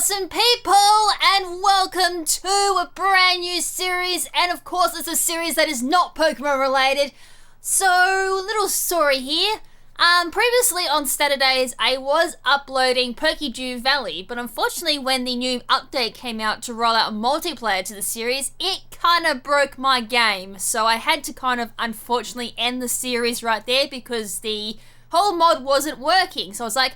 awesome people, and welcome to a brand new series, and of course it's a series that is not Pokemon related. So, little story here. Previously on Saturdays I was uploading Pokedew Valley, but unfortunately when the new update came out to roll out multiplayer to the series, it kind of broke my game. So I had to kind of unfortunately end the series right there because the whole mod wasn't working. So I was like,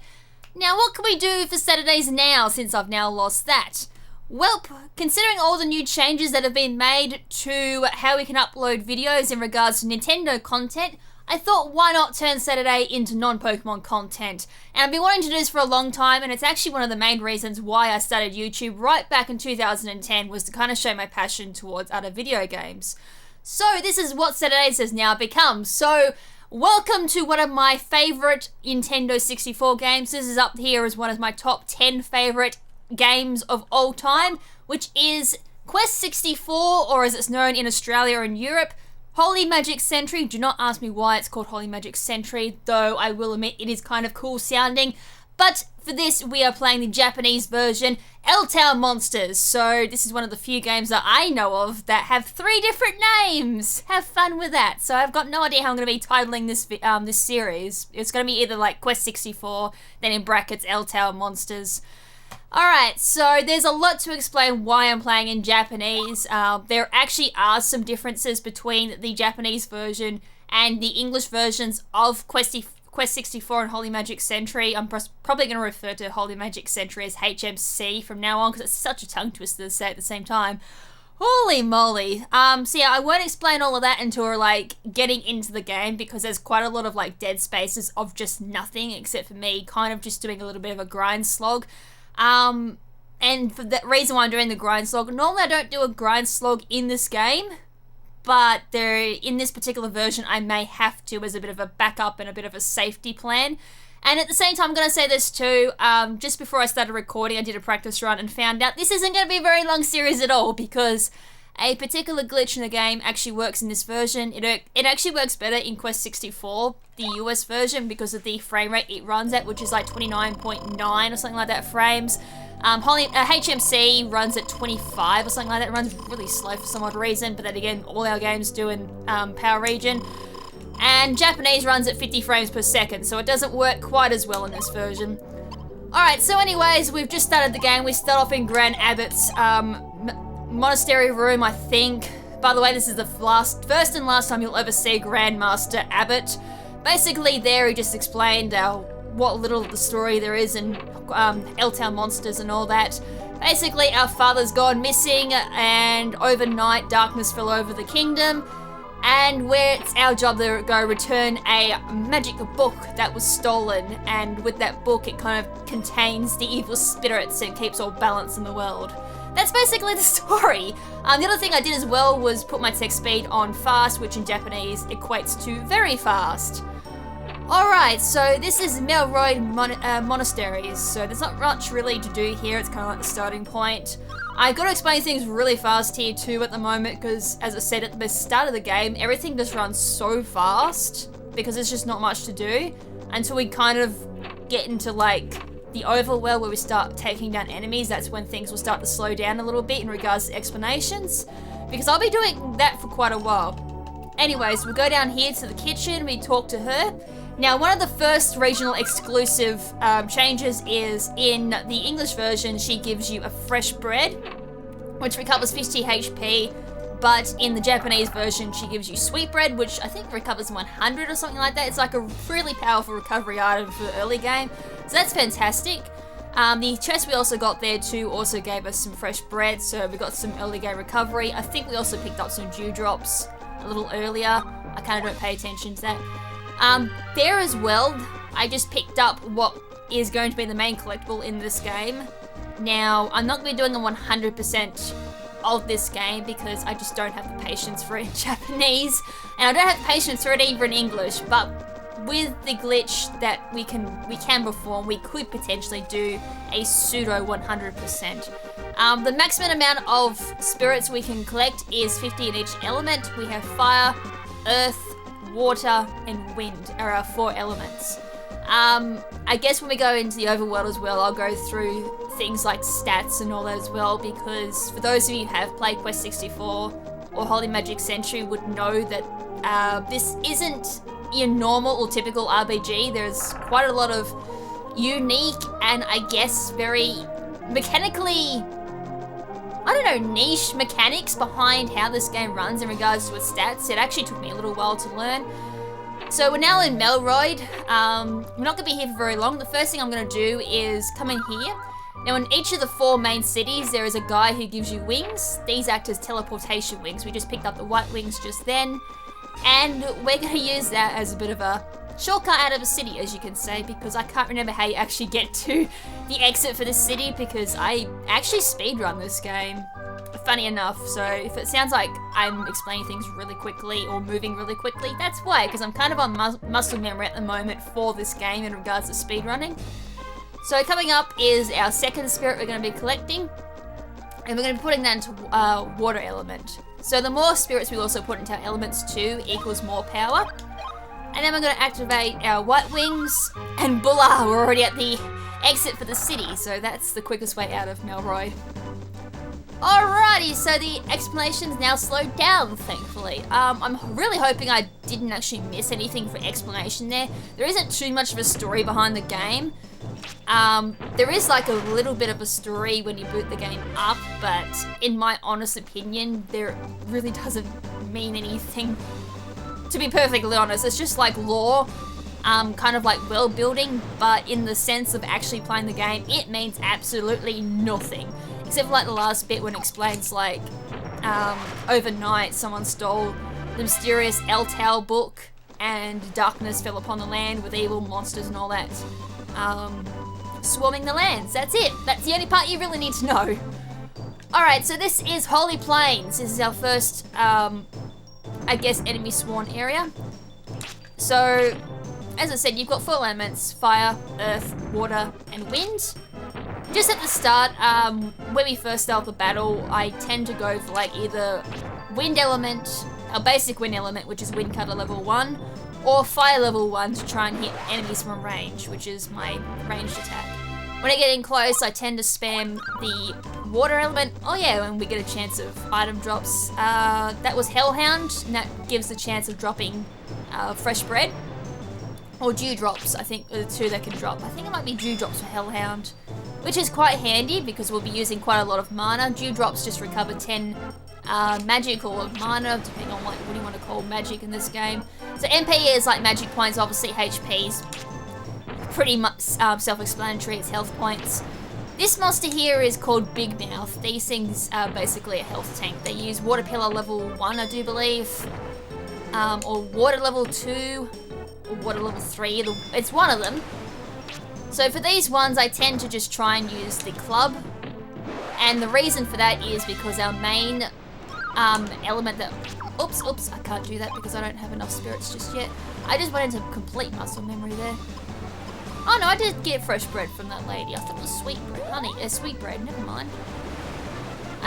now what can we do for Saturdays now since I've now lost that? Well, considering all the new changes that have been made to how we can upload videos in regards to Nintendo content, I thought why not turn Saturday into non-Pokemon content. And I've been wanting to do this for a long time, and it's actually one of the main reasons why I started YouTube right back in 2010 was to kind of show my passion towards other video games. So this is what Saturdays has now become. So welcome to one of my favourite Nintendo 64 games. This is up here as one of my top 10 favourite games of all time, which is Quest 64, or as it's known in Australia and Europe, Holy Magic Century. Do not ask me why it's called Holy Magic Century, though I will admit it is kind of cool sounding. But for this, we are playing the Japanese version, Eltale Monsters. So this is one of the few games that I know of that have 3 different names. Have fun with that. So I've got no idea how I'm going to be titling this series. It's going to be either like Quest 64, then in brackets Eltale Monsters. Alright, so there's a lot to explain why I'm playing in Japanese. There actually are some differences between the Japanese version and the English versions of Quest 64 and Holy Magic Century. I'm probably going to refer to Holy Magic Century as HMC from now on because it's such a tongue twister to say at the same time. Holy moly. So yeah, I won't explain all of that until we're like getting into the game because there's quite a lot of like dead spaces of just nothing except for me kind of just doing a little bit of a grind slog. And for that reason why I'm doing the grind slog, normally I don't do a grind slog in this game, but in this particular version I may have to as a bit of a backup and a bit of a safety plan. And at the same time, I'm going to say this too, just before I started recording I did a practice run and found out this isn't going to be a very long series at all because a particular glitch in the game actually works in this version. It actually works better in Quest 64, the US version, because of the frame rate it runs at, which is like 29.9 or something like that frames. HMC runs at 25 or something like that. It runs really slow for some odd reason, but then again, all our games do in Power Region. And Japanese runs at 50 frames per second, so it doesn't work quite as well in this version. Alright, so anyways, we've just started the game. We start off in Grand Abbot's monastery room, I think. By the way, this is the first and last time you'll ever see Grandmaster Abbot. Basically there he just explained what little of the story there is in Eltale Monsters and all that. Basically our father's gone missing and overnight darkness fell over the kingdom, and where it's our job to go return a magic book that was stolen, and with that book it kind of contains the evil spirits and keeps all balance in the world. That's basically the story. The other thing I did as well was put my text speed on fast, which in Japanese equates to very fast. Alright, so this is Melroy Monasteries, so there's not much really to do here, it's kind of like the starting point. I've got to explain things really fast here too at the moment because, as I said at the start of the game, everything just runs so fast because there's just not much to do until we kind of get into like the overworld where we start taking down enemies. That's when things will start to slow down a little bit in regards to explanations, because I'll be doing that for quite a while. Anyways, we go down here to the kitchen, we talk to her. Now, one of the first regional exclusive changes is in the English version, she gives you a fresh bread, which recovers 50 HP, but in the Japanese version, she gives you sweet bread, which I think recovers 100 or something like that. It's like a really powerful recovery item for the early game, so that's fantastic. The chest we also got there too also gave us some fresh bread, so we got some early game recovery. I think we also picked up some dewdrops a little earlier. I kind of don't pay attention to that. There as well, I just picked up what is going to be the main collectible in this game. Now, I'm not going to be doing a 100% of this game because I just don't have the patience for it in Japanese, and I don't have the patience for it either in English, but with the glitch that we can perform, we could potentially do a pseudo 100%. The maximum amount of spirits we can collect is 50 in each element. We have fire, earth, water, and wind are our 4 elements. I guess when we go into the overworld as well, I'll go through things like stats and all that as well, because for those of you who have played Quest 64 or Holy Magic Century would know that this isn't your normal or typical RPG. There's quite a lot of unique and I guess very mechanically, I don't know, niche mechanics behind how this game runs in regards to its stats. It actually took me a little while to learn. So we're now in Melroyd. We're not going to be here for very long. The first thing I'm going to do is come in here. Now in each of the 4 main cities there is a guy who gives you wings. These act as teleportation wings. We just picked up the white wings just then. And we're going to use that as a bit of a shortcut out of a city, as you can say, because I can't remember how you actually get to the exit for this city, because I actually speedrun this game, funny enough. So if it sounds like I'm explaining things really quickly or moving really quickly, that's why, because I'm kind of on muscle memory at the moment for this game in regards to speedrunning. So coming up is our second spirit we're going to be collecting, and we're going to be putting that into water element. So the more spirits we also put into our elements 2 equals more power. And then we're going to activate our white wings, and voila, we're already at the exit for the city, so that's the quickest way out of Melroyd. Alrighty, so the explanation's now slowed down, thankfully. I'm really hoping I didn't actually miss anything for explanation there. There isn't too much of a story behind the game. There is like a little bit of a story when you boot the game up, but in my honest opinion, there really doesn't mean anything. To be perfectly honest, it's just like lore, kind of like world building, but in the sense of actually playing the game, it means absolutely nothing. Except for like the last bit when it explains like, overnight someone stole the mysterious Eltale book and darkness fell upon the land with evil monsters and all that, swarming the lands. That's it. That's the only part you really need to know. Alright, so this is Holy Plains. This is our first, I guess, enemy spawn area. So, as I said, you've got 4 elements: fire, earth, water, and wind. Just at the start, when we first start the battle, I tend to go for like either wind element, a basic wind element, which is wind cutter level 1, or fire level 1 to try and hit enemies from range, which is my ranged attack. When I get in close, I tend to spam the water element. Oh yeah, and we get a chance of item drops. That was Hellhound, and that gives the chance of dropping fresh bread. Or dewdrops, I think are the 2 that can drop. I think it might be dewdrops for Hellhound, which is quite handy because we'll be using quite a lot of mana. Dewdrops just recover 10 magic or mana, depending on what you want to call magic in this game. So MP is like magic points, obviously HP's pretty much self-explanatory, it's health points. This monster here is called Big Mouth. These things are basically a health tank. They use water pillar level 1, I do believe, or water level 2, or water level 3, it's one of them. So for these ones, I tend to just try and use the club, and the reason for that is because our main element that... Oops, I can't do that because I don't have enough spirits just yet. I just went into complete muscle memory there. Oh no, I did get fresh bread from that lady. I thought it was sweet bread. Sweet bread, never mind.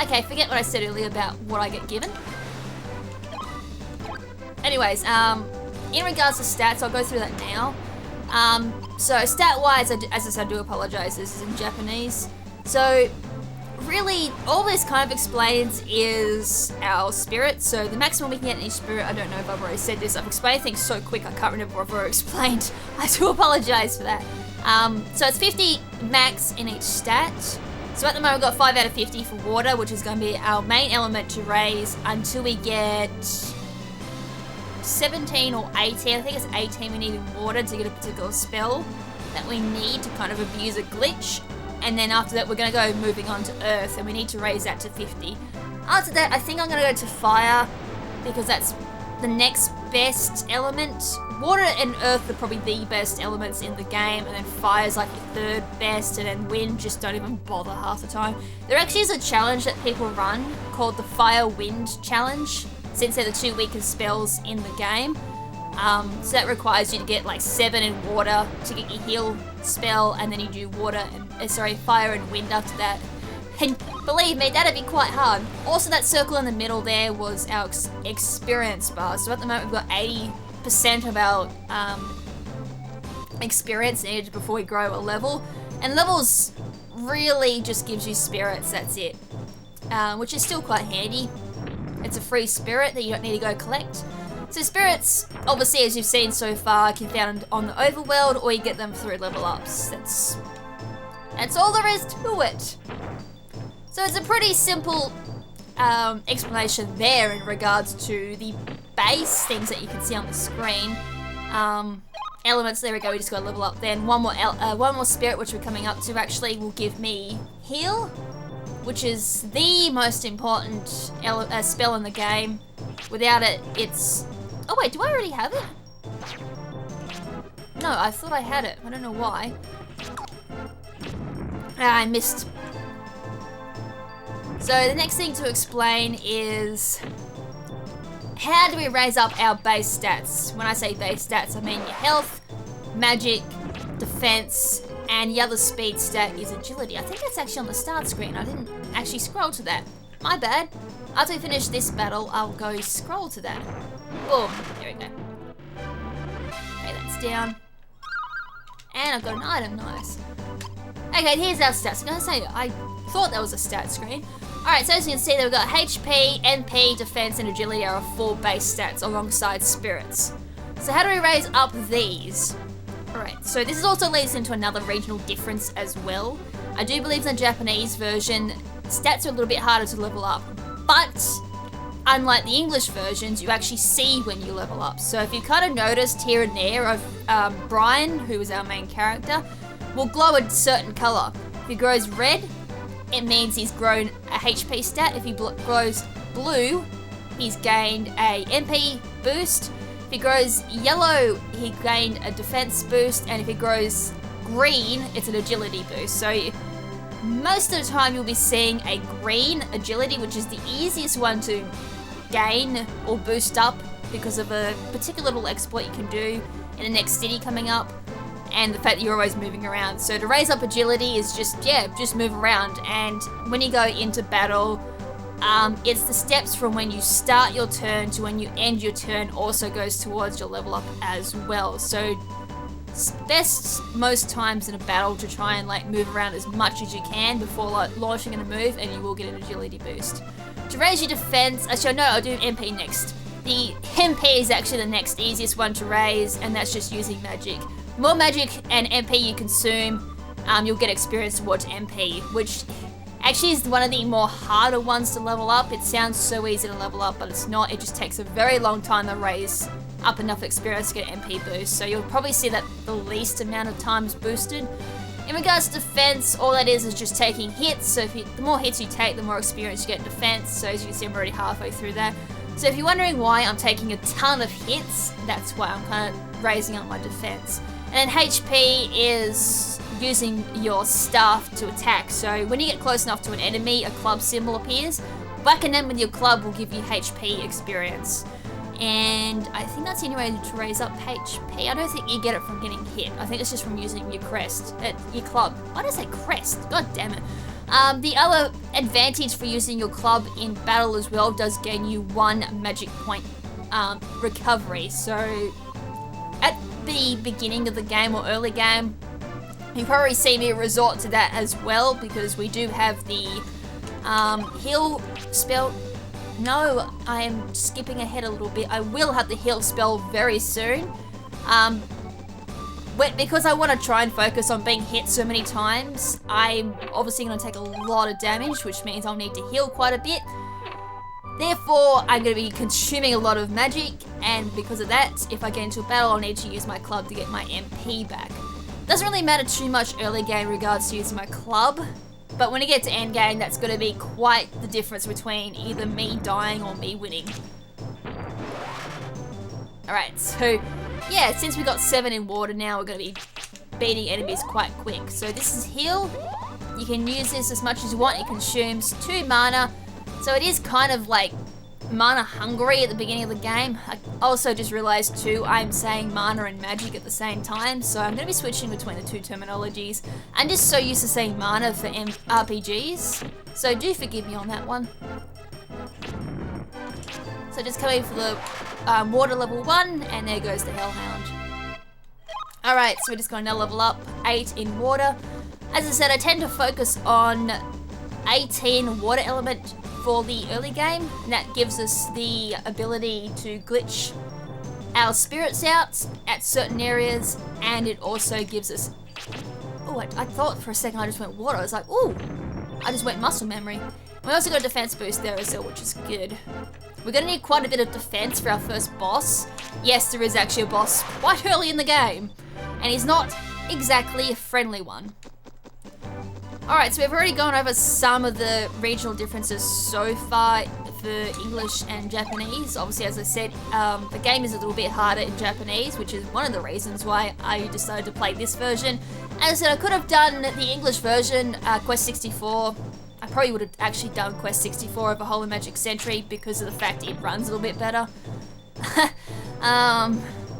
Okay, forget what I said earlier about what I get given. Anyways, in regards to stats, I'll go through that now. So stat-wise, as I said, I do apologize, this is in Japanese. So really, all this kind of explains is our spirit. So the maximum we can get in each spirit, I don't know if I've already said this, I've explained things so quick I can't remember what I've already explained. I do apologize for that. So it's 50 max in each stat. So at the moment we've got 5 out of 50 for water, which is going to be our main element to raise until we get 17 or 18, I think it's 18 we need in water to get a particular spell that we need to kind of abuse a glitch. And then after that we're going to go moving on to earth, and we need to raise that to 50. After that I think I'm going to go to fire because that's the next best element. Water and earth are probably the best elements in the game, and then fire is like the 3rd best, and then wind just don't even bother half the time. There actually is a challenge that people run called the Fire Wind Challenge, since they're the 2 weakest spells in the game. So that requires you to get like 7 in water to get your heal spell, and then you do water and fire and wind after that. And believe me, that'd be quite hard. Also, that circle in the middle there was our experience bar. So at the moment we've got 80% of our experience needed before we grow a level. And levels really just gives you spirits, that's it. Which is still quite handy. It's a free spirit that you don't need to go collect. So spirits, obviously as you've seen so far, can be found on the overworld or you get them through level ups. That's all there is to it. So it's a pretty simple explanation there in regards to the base things that you can see on the screen. Elements, there we go, we just got to level up. Then one more spirit, which we're coming up to, actually will give me heal, which is the most important spell in the game. Without it, it's... Oh wait, do I already have it? No, I thought I had it. I don't know why. I missed. So the next thing to explain is how do we raise up our base stats? When I say base stats, I mean your health, magic, defense, and the other speed stat is agility. I think that's actually on the start screen. I didn't actually scroll to that. My bad. After we finish this battle, I'll go scroll to that. Boom. There we go. Okay, that's down. And I've got an item. Nice. Okay, here's our stats. I'm gonna say, I thought that was a stat screen. Alright, so as you can see, we've got HP, MP, Defense, and Agility are 4 base stats alongside Spirits. So how do we raise up these? Alright, so this also leads into another regional difference as well. I do believe in the Japanese version, stats are a little bit harder to level up, but unlike the English versions, you actually see when you level up. So if you kind of noticed here and there of Brian, who is our main character, will glow a certain colour. If he grows red, it means he's grown a HP stat. If he grows blue, he's gained a MP boost. If he grows yellow, he gained a defense boost. And if he grows green, it's an agility boost. So most of the time you'll be seeing a green agility, which is the easiest one to gain or boost up because of a particular little exploit you can do in the next city coming up. And the fact that you're always moving around. So to raise up agility is just move around. And when you go into battle, it's the steps from when you start your turn to when you end your turn also goes towards your level up as well. So it's best most times in a battle to try and like move around as much as you can before like launching in a move, and you will get an agility boost. To raise your defense, actually no, I'll do MP next. The MP is actually the next easiest one to raise, and that's just using magic. More magic and MP you consume, you'll get experience towards MP, which actually is one of the more harder ones to level up. It sounds so easy to level up, but it's not. It just takes a very long time to raise up enough experience to get MP boost. So you'll probably see that the least amount of times boosted. In regards to defense, all that is just taking hits. So the more hits you take, the more experience you get in defense. So as you can see, I'm already halfway through that. So if you're wondering why I'm taking a ton of hits, that's why I'm kind of raising up my defense. And then HP is using your staff to attack. So when you get close enough to an enemy, a club symbol appears. Whacking them with your club will give you HP experience. And I think that's the only way to raise up HP. I don't think you get it from getting hit. I think it's just from using your crest, your club. Why did I say crest? God damn it. The other advantage for using your club in battle as well does gain you 1 magic point recovery. So at the beginning of the game or early game, you probably see me resort to that as well, because we do have the heal spell. No, I am skipping ahead a little bit. I will have the heal spell very soon. Because I want to try and focus on being hit so many times, I'm obviously going to take a lot of damage, which means I'll need to heal quite a bit. Therefore, I'm going to be consuming a lot of magic, and because of that, if I get into a battle, I'll need to use my club to get my MP back. Doesn't really matter too much early game in regards to using my club, but when you get to end game, that's going to be quite the difference between either me dying or me winning. Alright, so yeah, since we got 7 in water now, we're going to be beating enemies quite quick. So this is heal. You can use this as much as you want. It consumes 2 mana. So it is kind of like mana hungry at the beginning of the game. I also just realized too, I'm saying mana and magic at the same time. So I'm going to be switching between the 2 terminologies. I'm just so used to saying mana for RPGs. So do forgive me on that one. So just coming for the water level 1, and there goes the Hellhound. Alright, so we're just going to level up 8 in water. As I said, I tend to focus on 18 water element for the early game, and that gives us the ability to glitch our spirits out at certain areas, and it also gives us... Oh, I thought for a second I just went water. I was like, ooh, I just went muscle memory. We also got a defense boost there as well, which is good. We're going to need quite a bit of defense for our first boss. Yes, there is actually a boss quite early in the game, and he's not exactly a friendly one. Alright, so we've already gone over some of the regional differences so far for English and Japanese. Obviously, as I said, the game is a little bit harder in Japanese, which is one of the reasons why I decided to play this version. As I said, I could have done the English version, Quest 64. I probably would have actually done Quest 64 over Holy Magic Century because of the fact it runs a little bit better.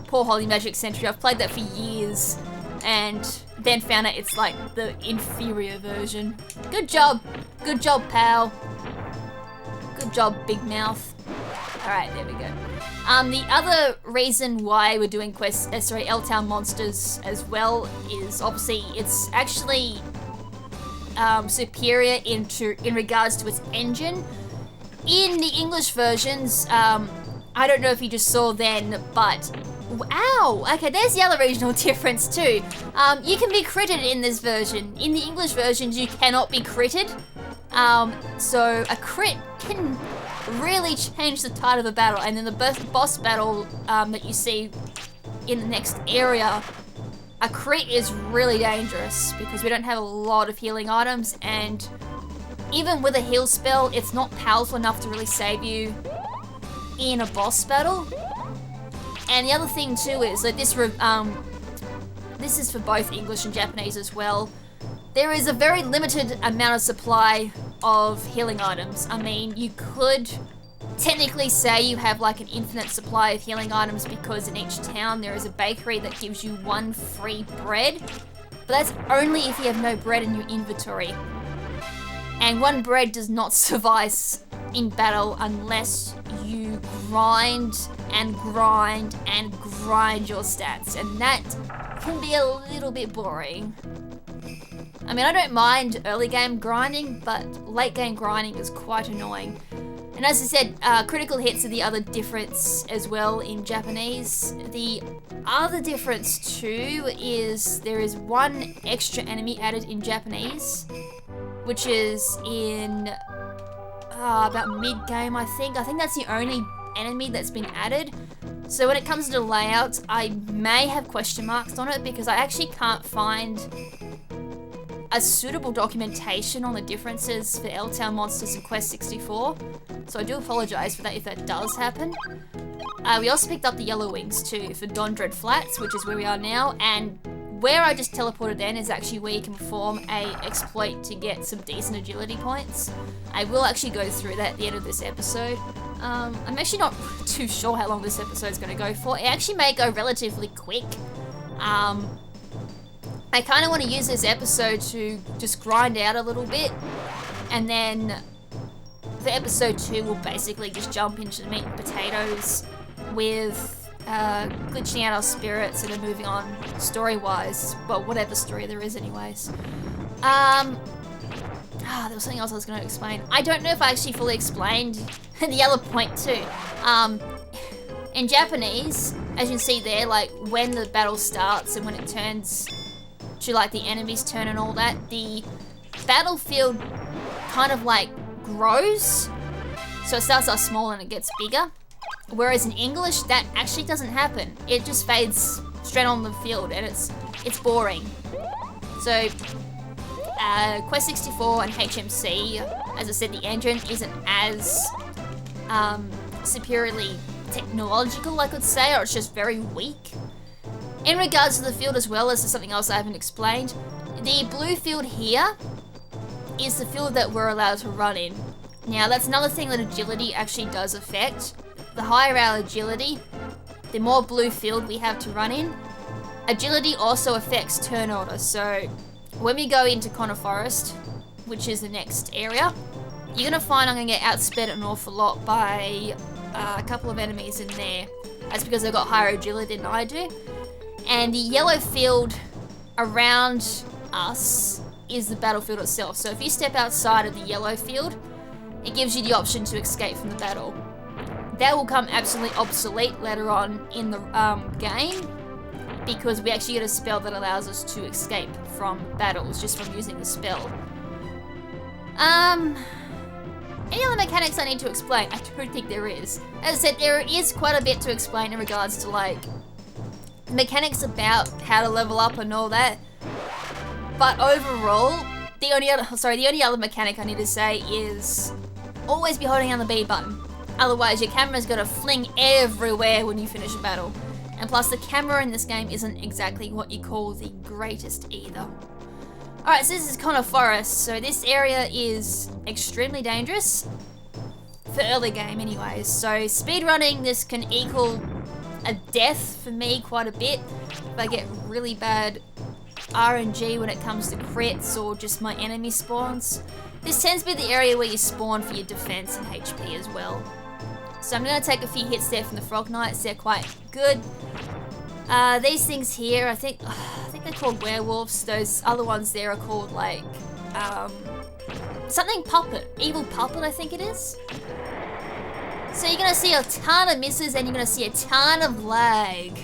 Poor Holy Magic Century, I've played that for years and then found out it's like the inferior version. Good job, pal. Good job, Big Mouth. Alright, there we go. The other reason why we're doing Eltale monsters as well is obviously it's actually superior in regards to its engine. In the English versions, I don't know if you just saw then, but ow! Okay, there's the other regional difference too. You can be critted in this version. In the English versions, you cannot be critted. So a crit can really change the tide of a battle, and in the boss battle that you see in the next area, a crit is really dangerous because we don't have a lot of healing items, and even with a heal spell, it's not powerful enough to really save you in a boss battle. And the other thing too is that this is for both English and Japanese as well. There is a very limited amount of supply of healing items. I mean, you could technically say you have like an infinite supply of healing items because in each town there is a bakery that gives you 1 free bread, but that's only if you have no bread in your inventory. And 1 bread does not suffice in battle unless you grind and grind and grind your stats, and that can be a little bit boring. I mean, I don't mind early game grinding, but late game grinding is quite annoying. And as I said, critical hits are the other difference as well in Japanese. The other difference too is there is 1 extra enemy added in Japanese, which is in about mid-game, I think. I think that's the only enemy that's been added. So when it comes to layouts, I may have question marks on it because I actually can't find a suitable documentation on the differences for Eltale monsters in Quest 64. So I do apologise for that if that does happen. We also picked up the yellow wings too for Dondred Flats, which is where we are now, and where I just teleported then is actually where you can perform a exploit to get some decent agility points. I will actually go through that at the end of this episode. I'm actually not too sure how long this episode is going to go for. It actually may go relatively quick. I kind of want to use this episode to just grind out a little bit, and then for episode 2 we'll basically just jump into the meat and potatoes with glitching out our spirits and then moving on story-wise. Well, whatever story there is anyways. There was something else I was going to explain. I don't know if I actually fully explained the other point too. In Japanese, as you can see there, like when the battle starts and when it turns to like the enemy's turn and all that, the battlefield kind of like grows. So it starts off small and it gets bigger. Whereas in English, that actually doesn't happen. It just fades straight on the field and it's boring. So Quest 64 and HMC, as I said, the engine isn't as superiorly technological, I could say, or it's just very weak. In regards to the field as well, as something else I haven't explained, the blue field here is the field that we're allowed to run in. Now that's another thing that agility actually does affect. The higher our agility, the more blue field we have to run in. Agility also affects turn order, so when we go into Conor Forest, which is the next area, you're going to find I'm going to get outsped an awful lot by a couple of enemies in there. That's because they've got higher agility than I do. And the yellow field around us is the battlefield itself. So if you step outside of the yellow field, it gives you the option to escape from the battle. That will come absolutely obsolete later on in the game, because we actually get a spell that allows us to escape from battles just from using the spell. Any other mechanics I need to explain? I don't think there is. As I said, there is quite a bit to explain in regards to like mechanics about how to level up and all that. But overall, the only other mechanic I need to say is always be holding down the B button. Otherwise, your camera's gonna fling everywhere when you finish a battle. And plus, the camera in this game isn't exactly what you call the greatest either. Alright, so this is Conor Forest. So this area is extremely dangerous. For early game anyways. So speedrunning this can equal a death for me quite a bit. If I get really bad RNG when it comes to crits or just my enemy spawns. This tends to be the area where you spawn for your defense and HP as well. So I'm going to take a few hits there from the Frog Knights. They're quite good. These things here, I think they're called werewolves. Those other ones there are called like something puppet. Evil puppet, I think it is. So you're going to see a ton of misses and you're going to see a ton of lag.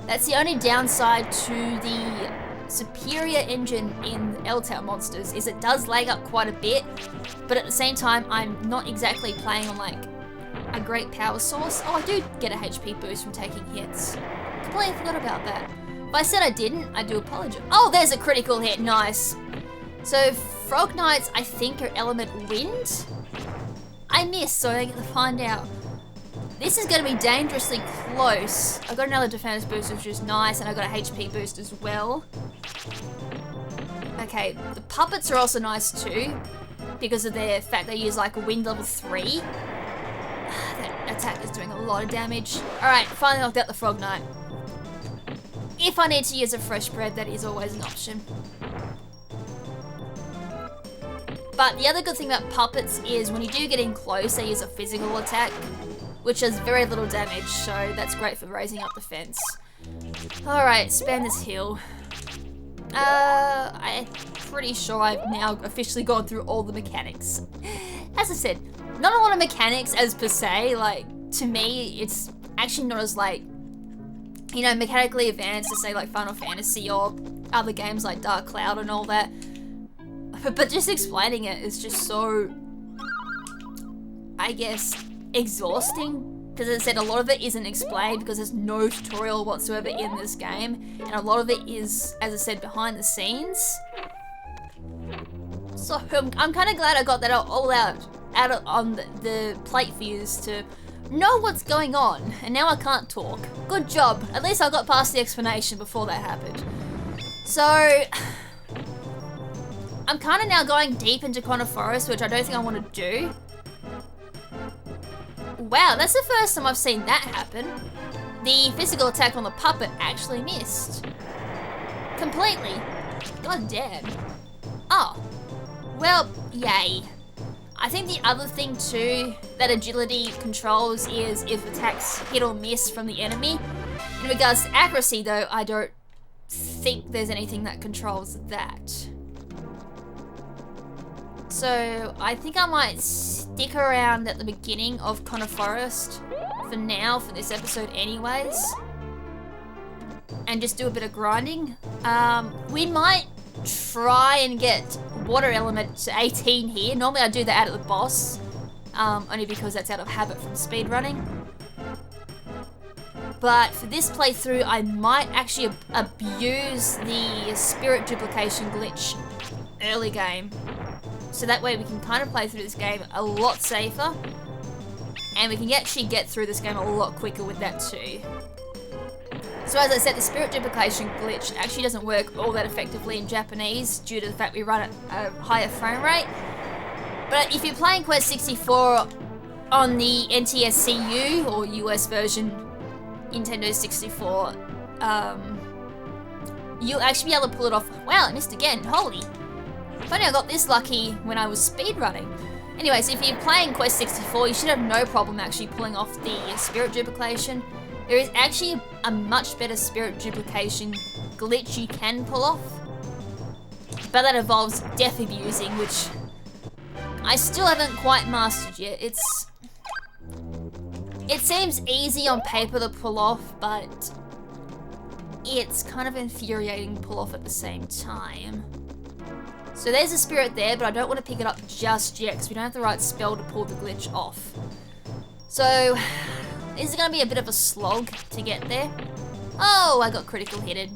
That's the only downside to the superior engine in Eltale monsters, is it does lag up quite a bit, but at the same time I'm not exactly playing on like a great power source. Oh, I do get a HP boost from taking hits. Completely forgot about that. If I said I didn't, I do apologize. Oh, there's a critical hit, nice. So Frog Knights I think are element wind. I missed, so I get to find out. This is going to be dangerously close. I've got another defense boost, which is nice, and I've got a HP boost as well. Okay, the puppets are also nice too, because of the fact they use like a wind level 3. That attack is doing a lot of damage. Alright, finally knocked out the Frog Knight. If I need to use a fresh bread, that is always an option. But the other good thing about puppets is when you do get in close, they use a physical attack, which does very little damage, so that's great for raising up defense. Alright, spam this heal. I'm pretty sure I've now officially gone through all the mechanics. As I said, not a lot of mechanics as per se, like, to me, it's actually not as like, you know, mechanically advanced to say like Final Fantasy or other games like Dark Cloud and all that. But just explaining it is just so, I guess, exhausting, because as I said, a lot of it isn't explained because there's no tutorial whatsoever in this game, and a lot of it is, as I said, behind the scenes. So I'm kind of glad I got that all out on the plate for you to know what's going on, and now I can't talk. Good job. At least I got past the explanation before that happened. So I'm kind of now going deep into Conor Forest, which I don't think I want to do. Wow, that's the first time I've seen that happen. The physical attack on the puppet actually missed. Completely. God damn. Oh. Well, yay. I think the other thing too that agility controls is if attacks hit or miss from the enemy. In regards to accuracy though, I don't think there's anything that controls that. So I think I might stick around at the beginning of Conor Forest for now, for this episode anyways, and just do a bit of grinding. We might try and get water element to 18 here. Normally I do that out at the boss, only because that's out of habit from speedrunning. But for this playthrough, I might actually abuse the spirit duplication glitch early game. So that way we can kind of play through this game a lot safer, and we can actually get through this game a lot quicker with that too. So as I said, the spirit duplication glitch actually doesn't work all that effectively in Japanese due to the fact we run at a higher frame rate. But if you're playing Quest 64 on the NTSC-U or US version Nintendo 64, you'll actually be able to pull it off. Wow, I missed again, holy. Funny I got this lucky when I was speedrunning. Anyways, if you're playing Quest 64, you should have no problem actually pulling off the spirit duplication. there is actually a much better spirit duplication glitch you can pull off. But that involves death abusing, which I still haven't quite mastered yet. It seems easy on paper to pull off, but it's kind of infuriating to pull off at the same time. So there's a spirit there, but I don't want to pick it up just yet because we don't have the right spell to pull the glitch off. So this is going to be a bit of a slog to get there. Oh, I got critical hitted.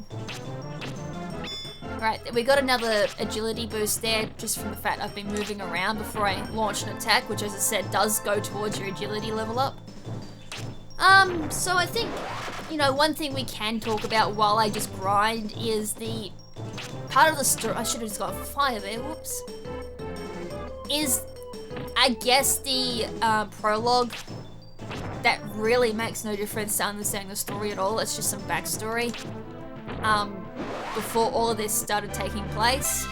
Right, we got another agility boost there just from the fact I've been moving around before I launch an attack, which as I said does go towards your agility level up. So I think, you know, one thing we can talk about while I just grind is the part of the story. I should have just got fire there, whoops. Is, I guess, the prologue that really makes no difference to understanding the story at all. It's just some backstory before all of this started taking place.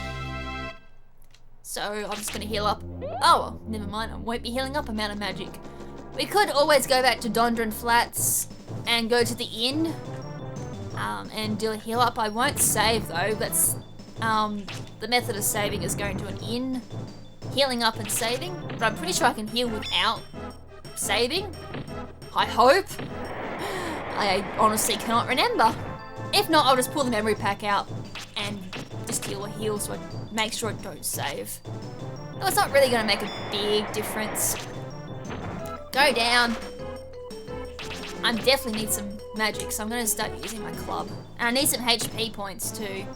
So I'm just gonna heal up. Oh, never mind, I won't be healing up. I'm out of magic. We could always go back to Dondron Flats and go to the inn and do a heal up. I won't save though. That's the method of saving is going to an inn, healing up and saving. But I'm pretty sure I can heal without saving. I hope. I honestly cannot remember. If not, I'll just pull the memory pack out and just deal a heal so I make sure I don't save. No, it's not really going to make a big difference. Go down. I definitely need some magic, so I'm going to start using my club. And I need some HP points too.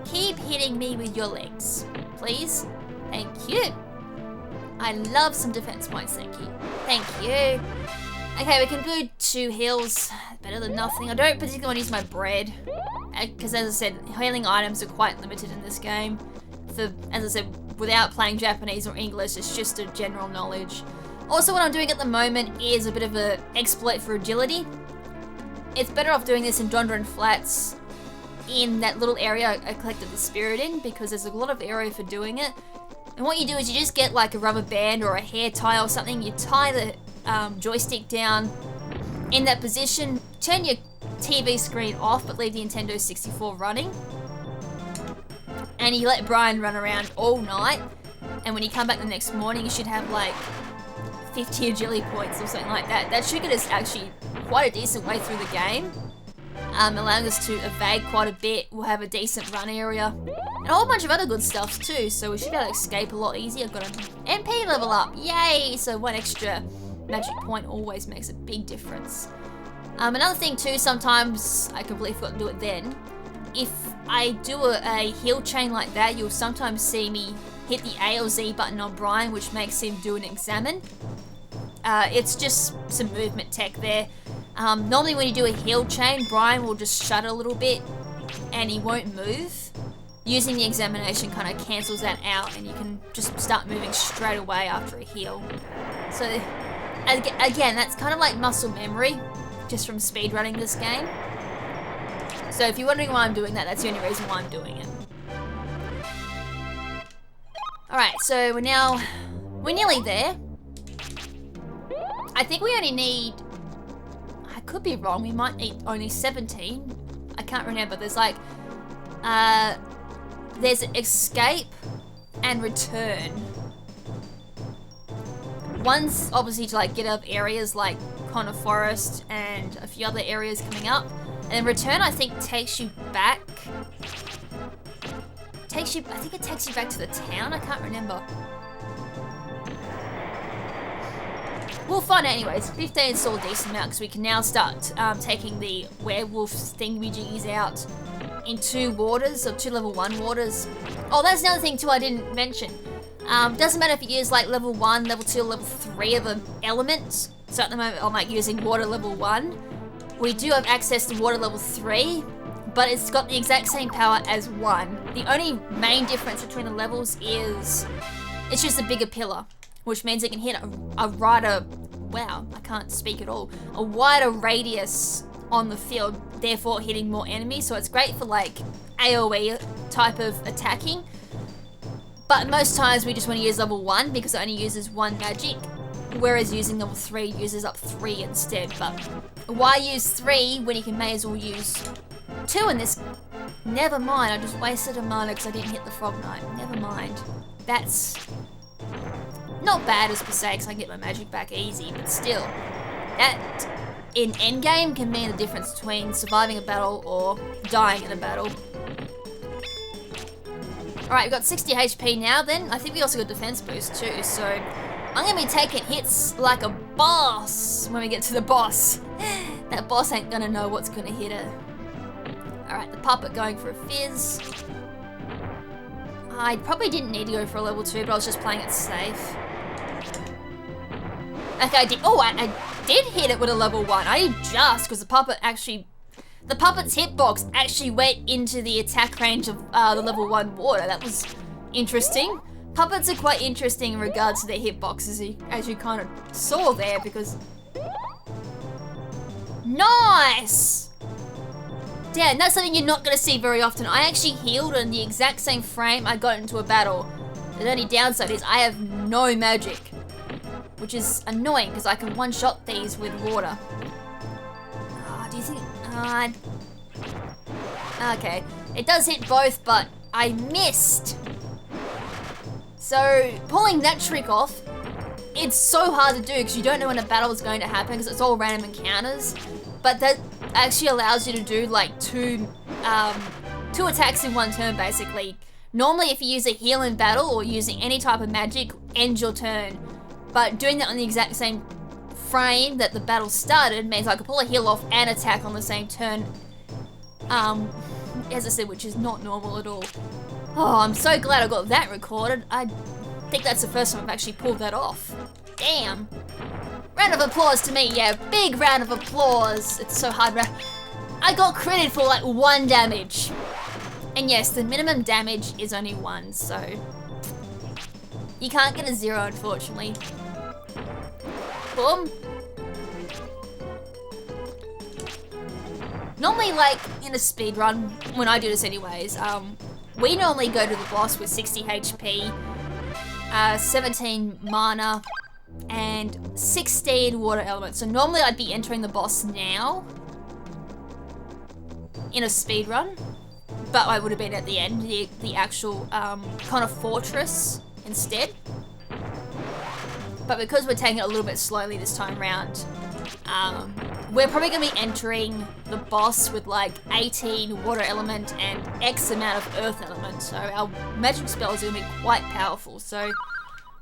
Keep hitting me with your legs, please. Thank you. I love some defense points, thank you. Thank you. Okay, we can do 2 heals. Better than nothing. I don't particularly want to use my bread, because as I said, healing items are quite limited in this game. As I said, without playing Japanese or English, it's just a general knowledge. Also, what I'm doing at the moment is a bit of an exploit for agility. It's better off doing this in Dondron Flats, in that little area I collected the spirit in, because there's a lot of area for doing it. And what you do is you just get like a rubber band or a hair tie or something, you tie the joystick down in that position, turn your TV screen off but leave the Nintendo 64 running, and you let Brian run around all night, and when you come back the next morning you should have like 50 agility points or something like that. That should get us actually quite a decent way through the game, allowing us to evade quite a bit. We'll have a decent run area and a whole bunch of other good stuff too, so we should be able to escape a lot easier. I've got an MP level up, yay! So 1 extra magic point always makes a big difference. Another thing too, sometimes I completely forgot to do it then. If I do a heal chain like that, you'll sometimes see me hit the A or Z button on Brian, which makes him do an examine. It's just some movement tech there. Normally when you do a heal chain, Brian will just shudder a little bit and he won't move. Using the examination kind of cancels that out and you can just start moving straight away after a heal. So again, that's kind of like muscle memory, just from speedrunning this game. So if you're wondering why I'm doing that, that's the only reason why I'm doing it. Alright, so we're nearly there. I think we only need, I could be wrong, we might need only 17. I can't remember. There's like, there's escape and return. One's obviously to like get out of areas like Conor Forest and a few other areas coming up. And then return, I think, takes you back. I think it takes you back to the town. I can't remember. We'll find out anyways. 15 is still a decent amount because we can now start taking the werewolf thingamajiggies out in 2 waters, or 2 level 1 waters. Oh, that's another thing too I didn't mention. Doesn't matter if you use like level 1, level 2, level 3 of an element. So at the moment I'm like using water level 1. We do have access to water level 3, but it's got the exact same power as 1. The only main difference between the levels is it's just a bigger pillar, which means it can hit a wider, wow, I can't speak at all, a wider radius on the field, therefore hitting more enemies. So it's great for like AoE type of attacking. But most times we just want to use level 1 because it only uses 1 magic, whereas using level 3 uses up 3 instead. But why use 3 when you can may as well use 2 in this? Never mind, I just wasted a mana because I didn't hit the Frog Knight. Never mind. That's not bad as per se, because I can get my magic back easy, but still, that in endgame can mean the difference between surviving a battle or dying in a battle. Alright, we've got 60 HP now then. I think we also got defense boost too, so I'm going to be taking hits like a boss when we get to the boss. That boss ain't going to know what's going to hit her. Alright, the puppet going for a fizz. I probably didn't need to go for a level 2, but I was just playing it safe. Okay, I did hit it with a level 1. I just, because the puppet's hitbox actually went into the attack range of the level 1 water. That was interesting. Puppets are quite interesting in regards to their hitboxes, as you kind of saw there, because... Nice! Damn, that's something you're not going to see very often. I actually healed in the exact same frame I got into a battle. The only downside is I have no magic, which is annoying because I can one-shot these with water. Do you think... okay, it does hit both, but I missed. So, pulling that trick off, it's so hard to do because you don't know when a battle is going to happen because it's all random encounters. But that actually allows you to do like two attacks in one turn basically. Normally if you use a heal in battle or using any type of magic, end your turn. But doing that on the exact same frame that the battle started means I could pull a heal off and attack on the same turn. As I said, which is not normal at all. Oh, I'm so glad I got that recorded. I think that's the first time I've actually pulled that off. Damn. Round of applause to me, yeah, big round of applause. It's so hard. I got critted for like 1 damage. And yes, the minimum damage is only 1, so you can't get a 0 unfortunately. Boom. Normally, like in a speedrun, when I do this anyways, we normally go to the boss with 60 HP, 17 mana, and 16 water elements. So normally I'd be entering the boss now in a speedrun, but I would have been at the end, the actual Conor Fortress instead. But because we're taking it a little bit slowly this time around, we're probably going to be entering the boss with like 18 water element and X amount of earth element. So our magic spells are going to be quite powerful. So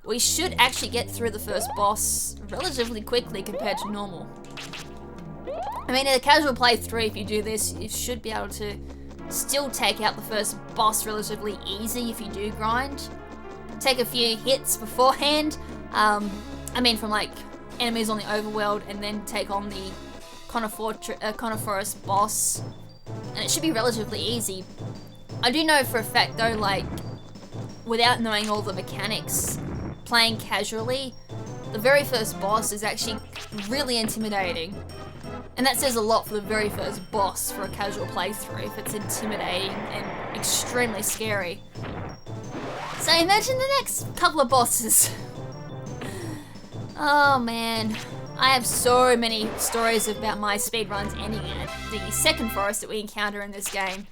we should actually get through the first boss relatively quickly compared to normal. I mean, in a casual playthrough, if you do this, you should be able to still take out the first boss relatively easy if you do grind. Take a few hits beforehand. I mean, from like enemies on the overworld, and then take on the Conor Forest boss, and it should be relatively easy. I do know for a fact though, like, without knowing all the mechanics, playing casually, the very first boss is actually really intimidating. And that says a lot for the very first boss for a casual playthrough, if it's intimidating and extremely scary. So imagine the next couple of bosses. Oh man, I have so many stories about my speedruns ending at the second forest that we encounter in this game.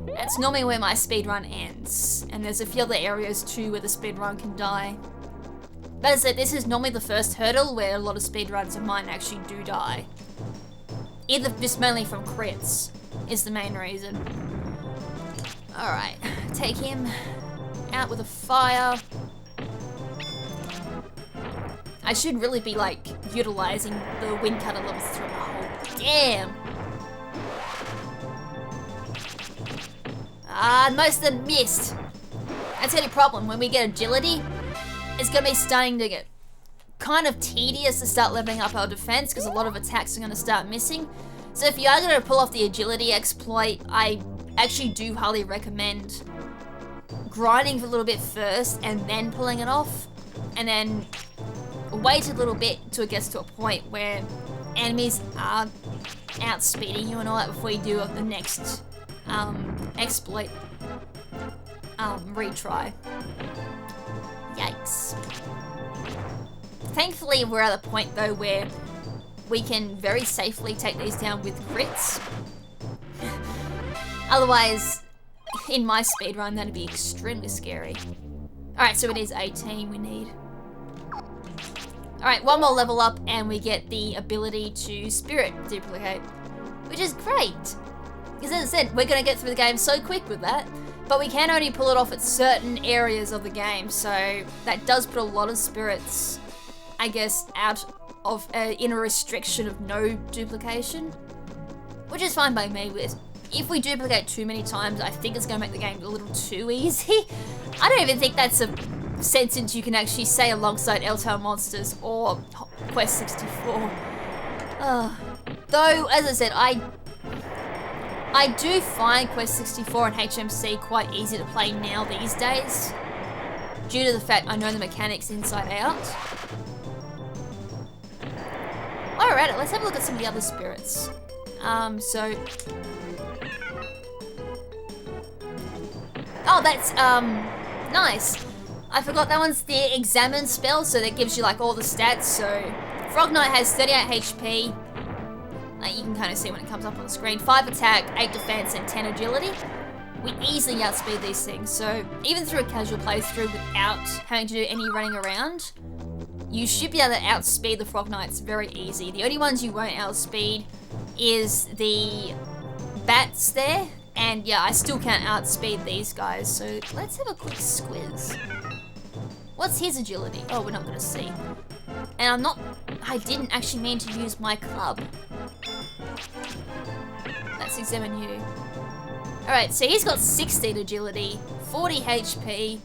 That's normally where my speedrun ends, and there's a few other areas too where the speedrun can die. But as I said, this is normally the first hurdle where a lot of speedruns of mine actually do die. Either just mainly from crits is the main reason. Alright, take him out with a fire. I should really be like utilizing the wind cutter level 3. Oh, damn! Most of them missed. That's the only problem. When we get agility, it's gonna be starting to get kind of tedious to start leveling up our defense because a lot of attacks are gonna start missing. So if you are gonna pull off the agility exploit, I actually do highly recommend grinding for a little bit first and then pulling it off, and then wait a little bit till it gets to a point where enemies are outspeeding you and all that before you do the next exploit retry. Yikes. Thankfully, we're at a point though where we can very safely take these down with crits. Otherwise, in my speedrun, that'd be extremely scary. Alright, so it is 18 we need. Alright, one more level up and we get the ability to spirit duplicate, which is great. Because as I said, we're going to get through the game so quick with that, but we can only pull it off at certain areas of the game, so that does put a lot of spirits, I guess, out of in a restriction of no duplication, which is fine by me. With if we duplicate too many times, I think it's going to make the game a little too easy. I don't even think that's a sentence you can actually say alongside Eltale monsters or Quest 64. Though, as I said, I do find Quest 64 and HMC quite easy to play now these days, due to the fact I know the mechanics inside out. Alright, let's have a look at some of the other spirits. Oh, that's, nice. I forgot that one's the examine spell, so that gives you like all the stats. So Frog Knight has 38 HP. You can kind of see when it comes up on the screen. 5 attack, 8 defense, and 10 agility. We easily outspeed these things. So even through a casual playthrough without having to do any running around, you should be able to outspeed the Frog Knights very easy. The only ones you won't outspeed is the bats there. And yeah, I still can't outspeed these guys. So let's have a quick squiz. What's his agility? Oh, we're not going to see. And I didn't actually mean to use my club. Let's examine you. Alright, so he's got 16 agility, 40 HP.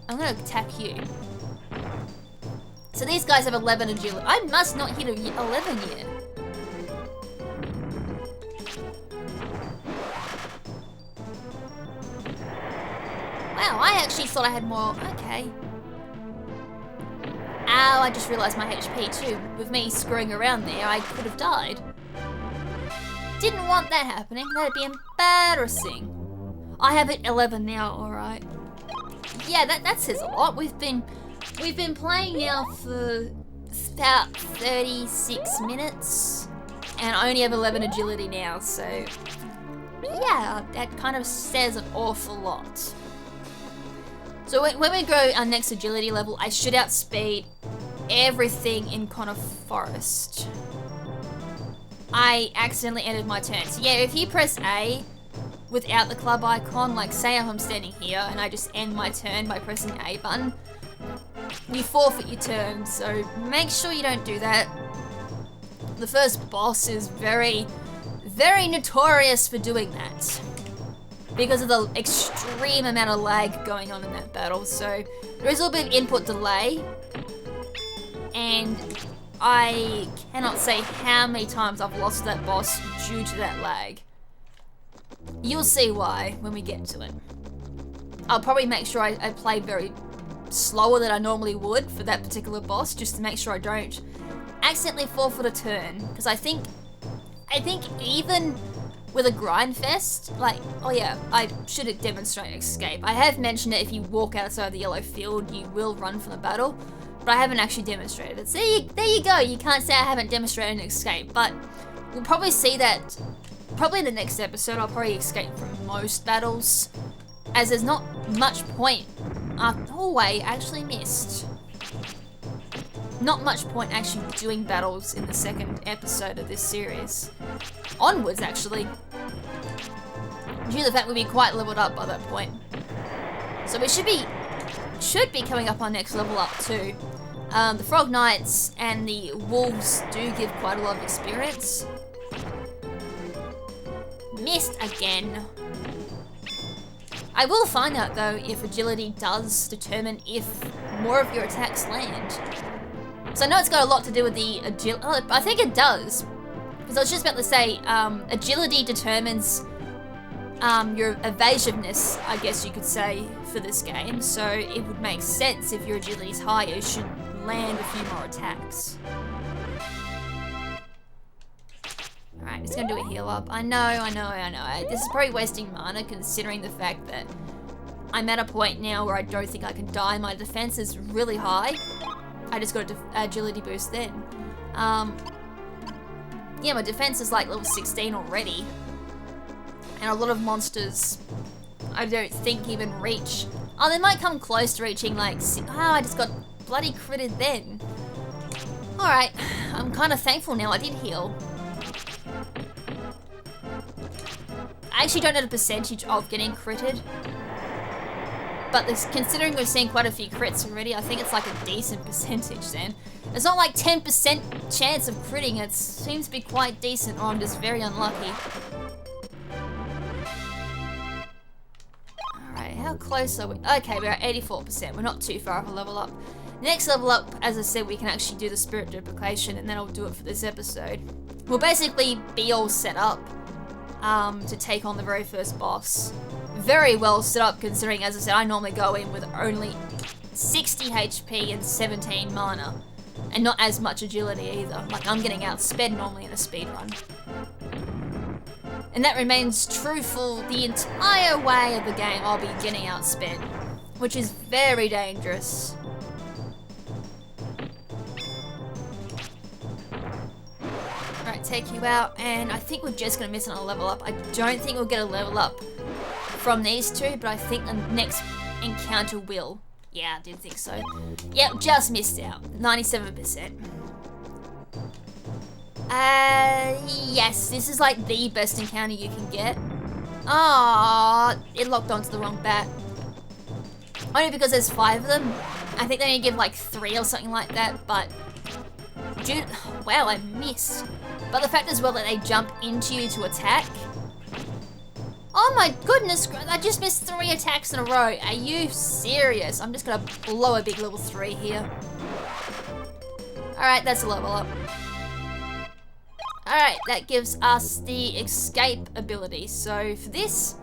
I'm going to attack you. So these guys have 11 agility. I must not hit 11 yet. Wow, I actually thought I had more. Okay. Ow, I just realised my HP too. With me screwing around there, I could have died. Didn't want that happening. That'd be embarrassing. I have it 11 now, alright. Yeah, that says a lot. We've been playing now for about 36 minutes, and I only have 11 agility now, so yeah, that kind of says an awful lot. So when we go our next agility level, I should outspeed everything in Conor Forest. I accidentally ended my turn. So yeah, if you press A without the club icon, like say I'm standing here and I just end my turn by pressing A button, you forfeit your turn, so make sure you don't do that. The first boss is very, very notorious for doing that, because of the extreme amount of lag going on in that battle. So there is a little bit of input delay, and I cannot say how many times I've lost that boss due to that lag. You'll see why when we get to it. I'll probably make sure I play very slower than I normally would for that particular boss, just to make sure I don't accidentally forfeit a turn, because I think even with a grind fest, like, oh yeah, I should demonstrate escape. I have mentioned that if you walk outside the yellow field, you will run from the battle, but I haven't actually demonstrated it. See, there you go. You can't say I haven't demonstrated an escape, but we'll probably see that probably in the next episode. I'll probably escape from most battles, as there's not much point. Oh, I actually missed. Not much point actually doing battles in the second episode of this series. Onwards, actually. Due to the fact we'll be quite leveled up by that point. So we should be coming up our next level up too. The Frog Knights and the Wolves do give quite a lot of experience. Missed again. I will find out though if agility does determine if more of your attacks land. So I know it's got a lot to do with the agility. Oh, I think it does. Because I was just about to say, agility determines your evasiveness, I guess you could say, for this game. So it would make sense if your agility is higher, you should land a few more attacks. Alright, it's gonna do a heal up. I know. This is probably wasting mana considering the fact that I'm at a point now where I don't think I can die. My defense is really high. I just got an agility boost then. Yeah, my defense is like level 16 already. And a lot of monsters I don't think even reach. Oh, they might come close to reaching like, I just got bloody critted then. Alright, I'm kind of thankful now I did heal. I actually don't know the percentage of getting critted. But this, considering we've seen quite a few crits already, I think it's like a decent percentage then. It's not like 10% chance of critting, it seems to be quite decent, or I'm just very unlucky. Alright, how close are we? Okay, we're at 84%, we're not too far off a level up. Next level up, as I said, we can actually do the spirit duplication, and then I'll do it for this episode. We'll basically be all set up to take on the very first boss. Very well set up considering, as I said, I normally go in with only 60 HP and 17 mana. And not as much agility either. Like, I'm getting outsped normally in a speedrun. And that remains true for the entire way of the game. I'll be getting outsped, which is very dangerous. Alright, take you out, and I think we're just gonna miss on a level up. I don't think we'll get a level up from these two, but I think the next encounter will. Yeah, I did think so. Yep, just missed out. 97%. Yes, this is like the best encounter you can get. Ah, it locked onto the wrong bat. Only because there's 5 of them. I think they only give like 3 or something like that, but... Dude, wow, I missed. But the fact as well that they jump into you to attack. Oh my goodness, I just missed 3 attacks in a row. Are you serious? I'm just gonna blow a big level 3 here. Alright, that's a level up. Alright, that gives us the escape ability. So for this...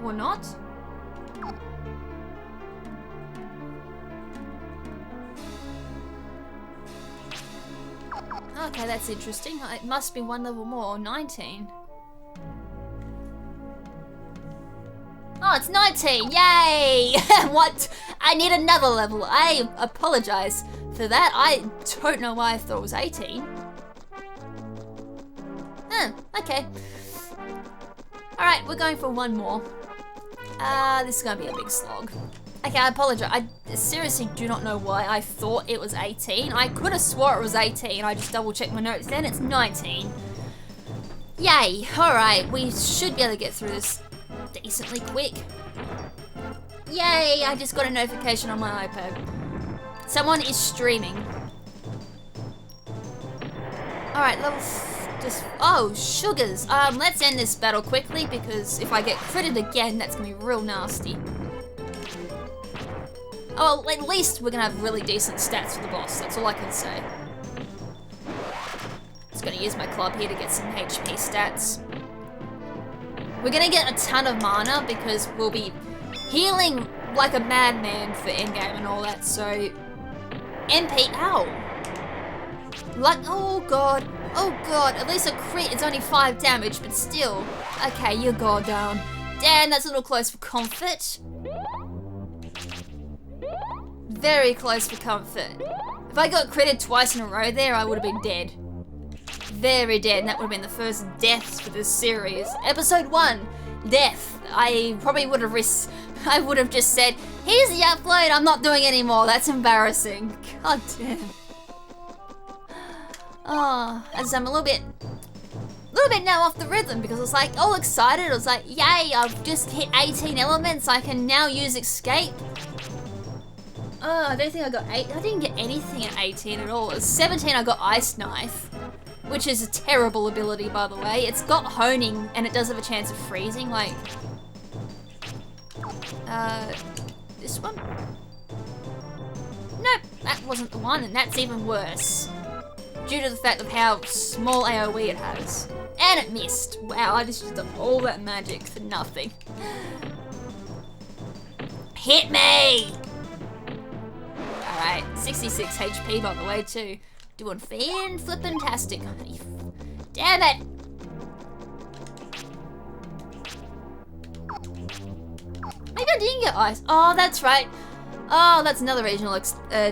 Or not? Okay, that's interesting. It must be 1 level more, 19. Oh, it's 19! Yay! What? I need another level. I apologize for that. I don't know why I thought it was 18. Okay. Alright, we're going for 1 more. This is gonna be a big slog. Okay, I apologize. I seriously do not know why I thought it was 18. I could have swore it was 18. I just double checked my notes then. It's 19. Yay. Alright, we should be able to get through this decently quick. Yay, I just got a notification on my iPad. Someone is streaming. Alright, oh, sugars. Let's end this battle quickly because if I get critted again, that's gonna be real nasty. Oh, well, at least we're gonna have really decent stats for the boss. That's all I can say. Just gonna use my club here to get some HP stats. We're gonna get a ton of mana because we'll be healing like a madman for endgame and all that, so... MP, ow! Like, oh god, at least a crit, it's only 5 damage, but still. Okay, you go down. Damn, that's a little close for comfort. Very close for comfort. If I got critted twice in a row there, I would have been dead. Very dead, and that would have been the first deaths for this series. Episode 1, death. I probably would have I would have just said, here's the upload, I'm not doing any more. That's embarrassing. God damn. Oh, as I'm a little bit now off the rhythm because I was like all excited. I was like, yay, I've just hit 18 elements. I can now use escape. Oh, I don't think I got 8. I didn't get anything at 18 at all. At 17, I got Ice Knife, which is a terrible ability, by the way. It's got honing, and it does have a chance of freezing, like... this one? Nope, that wasn't the one, and that's even worse. Due to the fact of how small AoE it has. And it missed. Wow, I just did all that magic for nothing. Hit me! Alright, 66 HP by the way too. Doing fan-flippin-tastic. Damn it! Maybe I didn't get ice. Oh, that's right. Oh, that's another regional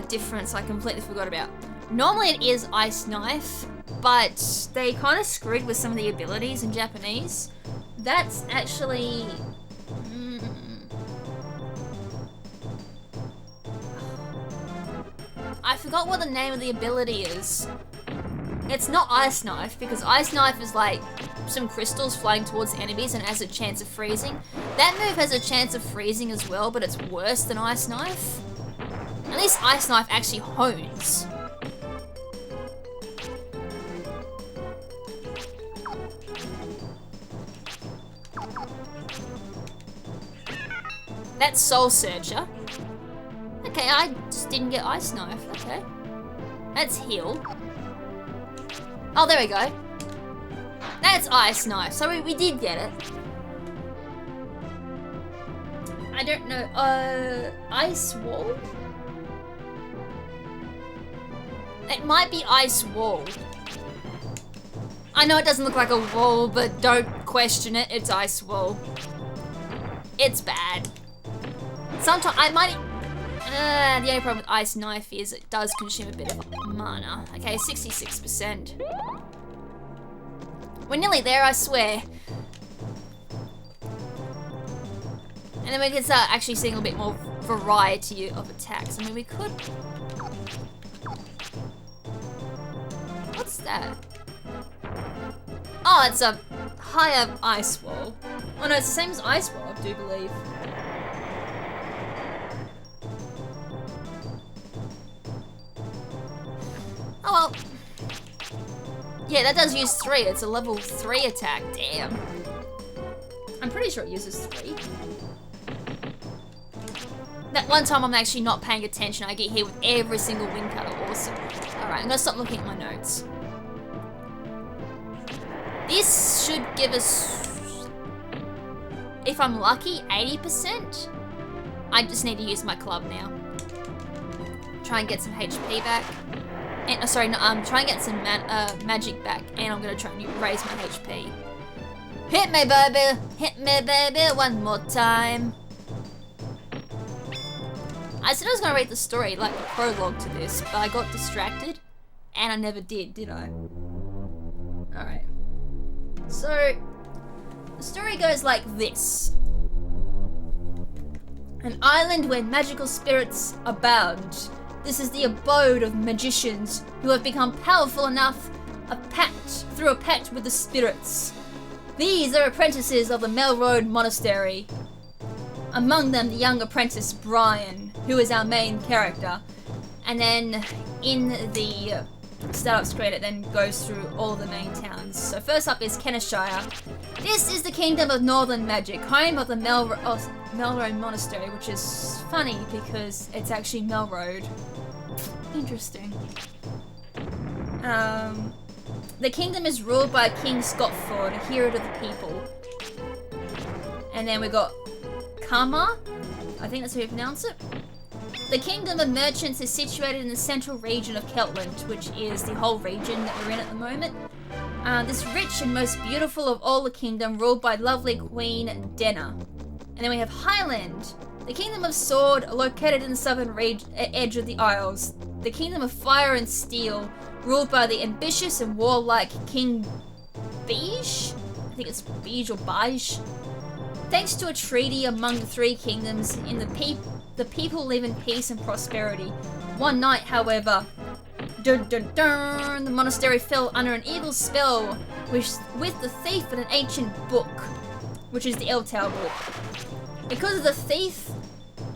difference I completely forgot about. Normally it is Ice Knife, but they kind of screwed with some of the abilities in Japanese. That's actually... I forgot what the name of the ability is. It's not Ice Knife, because Ice Knife is like some crystals flying towards enemies and has a chance of freezing. That move has a chance of freezing as well, but it's worse than Ice Knife. At least Ice Knife actually hones. That's Soul Searcher. Okay, I just didn't get Ice Knife. Okay. That's Heal. Oh, there we go. That's Ice Knife. So we did get it. I don't know. Ice Wall? It might be Ice Wall. I know it doesn't look like a wall, but don't question it. It's Ice Wall. It's bad. Sometimes I might... the only problem with Ice Knife is it does consume a bit of mana. Okay, 66%. We're nearly there, I swear. And then we can start actually seeing a bit more variety of attacks. I mean, we could... What's that? Oh, it's a higher ice wall. Oh no, it's the same as Ice Wall, I do believe. Oh well. Yeah, that does use 3. It's a level 3 attack. Damn. I'm pretty sure it uses 3. That one time I'm actually not paying attention, I get hit with every single wind cutter. Awesome. Alright, I'm gonna stop looking at my notes. This should give us, if I'm lucky, 80%. I just need to use my club now. Try and get some HP back. And, sorry, no, try and get some magic back, and I'm gonna try and raise my HP. Hit me, baby, one more time. I said I was gonna read the story, like the prologue to this, but I got distracted, and I never did I? Alright. So, the story goes like this. An island where magical spirits abound. This is the abode of magicians who have become powerful enough through a pact with the spirits. These are apprentices of the Melroad Monastery. Among them, the young apprentice Brian, who is our main character. And then in the startup screen, it then goes through all the main towns. So first up is Kenishire. This is the kingdom of northern magic, home of the Melroad Monastery, which is funny because it's actually Melroad. Interesting. The kingdom is ruled by King Scottford, a hero to the people. And then we got Kama, I think that's how you pronounce it. The Kingdom of Merchants is situated in the central region of Keltland, which is the whole region that we're in at the moment. This rich and most beautiful of all the kingdom, ruled by lovely Queen Denna. And then we have Highland, the Kingdom of Sword, located in the southern edge of the Isles. The Kingdom of Fire and Steel, ruled by the ambitious and warlike King Beige? I think it's Beige or Beige. Thanks to a treaty among the 3 kingdoms, the people live in peace and prosperity. One night, however, the monastery fell under an evil spell with the thief and an ancient book, which is the Eltale book. Because of the thief,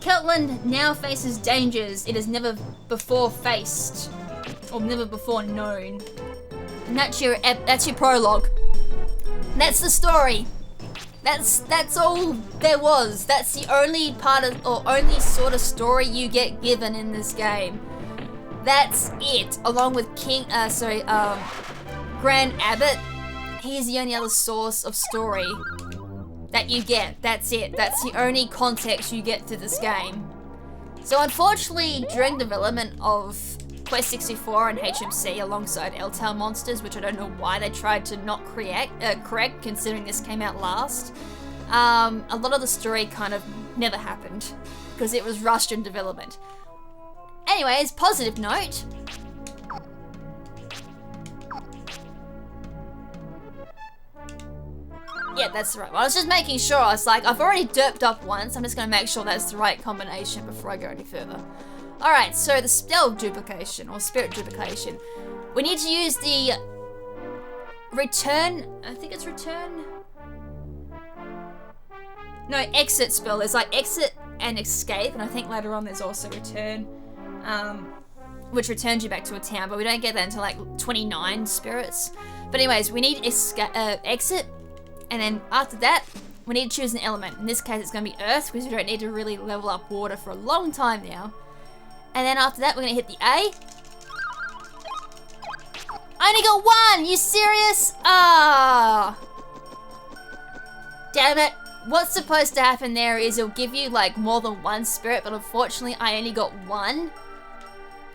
Keltland now faces dangers it has never before faced, or never before known. And that's your prologue. That's the story. That's all there was. That's the only part of, or only sort of story you get given in this game. That's it, along with Grand Abbot. He's the only other source of story that you get. That's it. That's the only context you get to this game. So unfortunately, during development of Quest 64 and HMC alongside Eltale monsters, which I don't know why they tried to not correct considering this came out last, a lot of the story kind of never happened because it was rushed in development. Anyways, positive note. Yeah, that's the right one. I was just making sure. I was like, I've already derped up once. I'm just going to make sure that's the right combination before I go any further. Alright, so the spell duplication, or spirit duplication. We need to use the return, I think it's return? No, exit spell. There's like exit and escape, and I think later on there's also return, which returns you back to a town, but we don't get that until like 29 spirits. But anyways, we need exit, and then after that, we need to choose an element. In this case, it's going to be earth, because we don't need to really level up water for a long time now. And then after that, we're going to hit the A. I only got one! You serious? Ah! Damn it. What's supposed to happen there is it'll give you like more than one spirit, but unfortunately I only got one.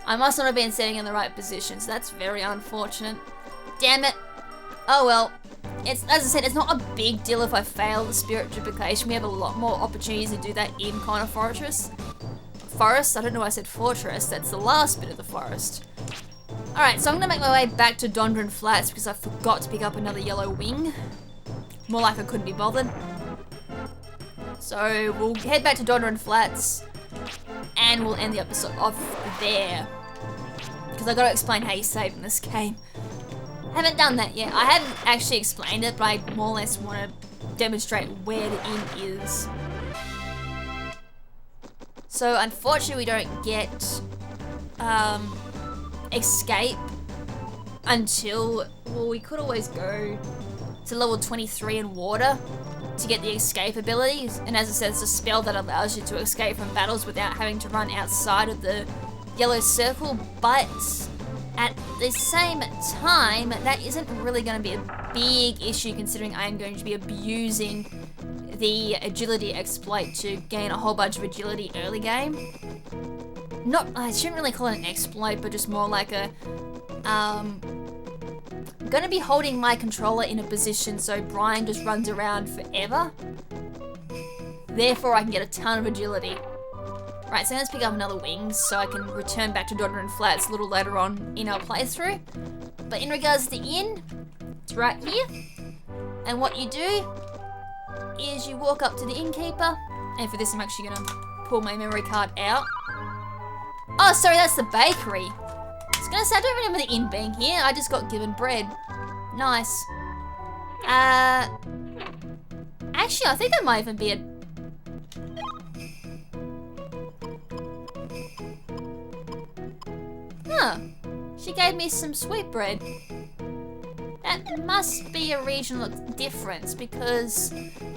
I must not have been sitting in the right position, so that's very unfortunate. Damn it. Oh well. It's, as I said, it's not a big deal if I fail the spirit duplication. We have a lot more opportunities to do that in Conor Forest. I don't know why I said fortress. That's the last bit of the forest. Alright, so I'm going to make my way back to Dondron Flats because I forgot to pick up another yellow wing. More like I couldn't be bothered. So we'll head back to Dondron Flats and we'll end the episode off there. Because I've got to explain how you save in this game. I haven't done that yet. I haven't actually explained it, but I more or less want to demonstrate where the inn is. So unfortunately we don't get escape until, well, we could always go to level 23 in water to get the escape ability. And as I said, it's a spell that allows you to escape from battles without having to run outside of the yellow circle, but at the same time, that isn't really going to be a big issue considering I am going to be abusing the agility exploit to gain a whole bunch of agility early game. Not, I shouldn't really call it an exploit, but just more like a, I'm gonna be holding my controller in a position so Brian just runs around forever. Therefore, I can get a ton of agility. Right, so let's pick up another wing so I can return back to Dondron Flats a little later on in our playthrough. But in regards to the inn, it's right here. And what you do is you walk up to the innkeeper. And for this, I'm actually gonna pull my memory card out. Oh, sorry, that's the bakery. I was gonna say, I don't remember the inn being here. I just got given bread. Nice. Actually, I think that might even be a... Huh. She gave me some sweetbread. That must be a regional difference because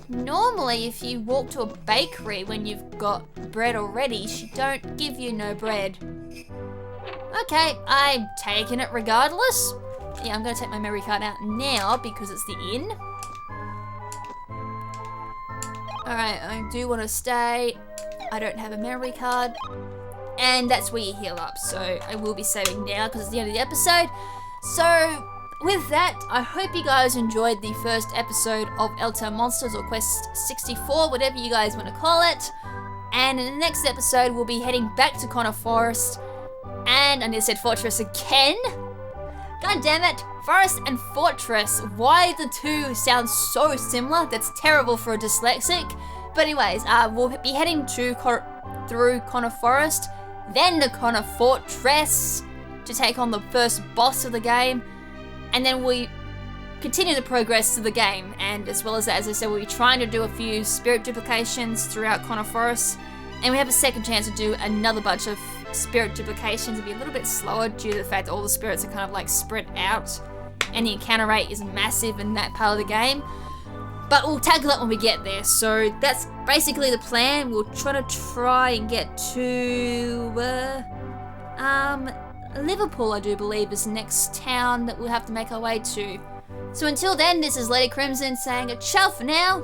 normally if you walk to a bakery when you've got bread already, she don't give you no bread. Okay, I'm taking it regardless. Yeah, I'm going to take my memory card out now because it's the inn. Alright, I do want to stay. I don't have a memory card. And that's where you heal up, so I will be saving now because it's the end of the episode. So, with that, I hope you guys enjoyed the first episode of Eltale Monsters or Quest 64, whatever you guys want to call it. And in the next episode, we'll be heading back to Conor Forest. And I nearly said Fortress again. God damn it. Forest and Fortress. Why the two sound so similar? That's terrible for a dyslexic. But anyways, we'll be heading to through Conor Forest, then to Conor Fortress to take on the first boss of the game. And then we continue the progress to the game. And as well as that, as I said, we'll be trying to do a few spirit duplications throughout Conor Forest. And we have a second chance to do another bunch of spirit duplications. It'll be a little bit slower due to the fact that all the spirits are kind of like spread out. And the encounter rate is massive in that part of the game. But we'll tackle that when we get there. So that's basically the plan. We'll try and get to Liverpool, I do believe, is the next town that we'll have to make our way to. So until then, this is Lady KrimZen saying a ciao for now.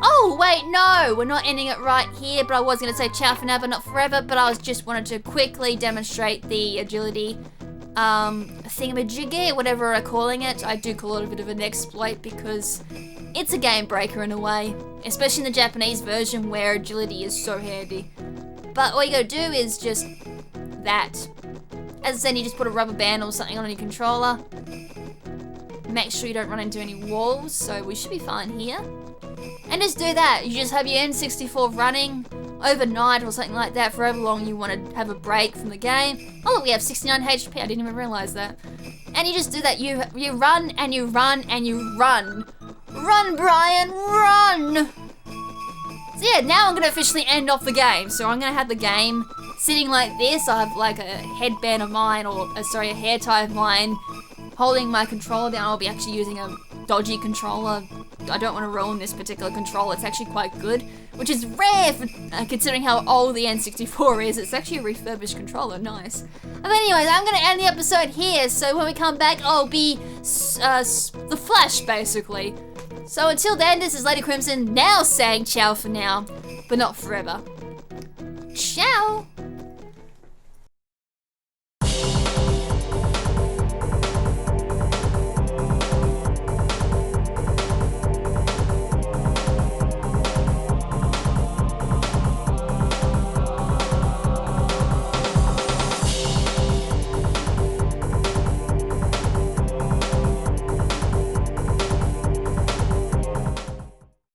Oh, wait, no, we're not ending it right here, but I was going to say ciao for now, but not forever, but I was just wanted to quickly demonstrate the agility thingamajiggy, whatever I'm calling it. I do call it a bit of an exploit because it's a game breaker in a way, especially in the Japanese version where agility is so handy. But all you gotta do is just that. As I said, you just put a rubber band or something on your controller. Make sure you don't run into any walls, so we should be fine here. And just do that. You just have your N64 running overnight or something like that for however long you want to have a break from the game. Oh, look, we have 69 HP. I didn't even realize that. And you just do that. You run and you run and you run. Run, Brian, run! So yeah, now I'm going to officially end off the game. So I'm going to have the game sitting like this. I have like a headband of mine, or sorry, a hair tie of mine, holding my controller down. I'll be actually using a dodgy controller. I don't want to ruin this particular controller. It's actually quite good, which is rare for, considering how old the N64 is. It's actually a refurbished controller. Nice. But anyways, I'm going to end the episode here. So when we come back, I'll be the Flash, basically. So until then, this is Lady KrimZen now saying ciao for now, but not forever. Ciao!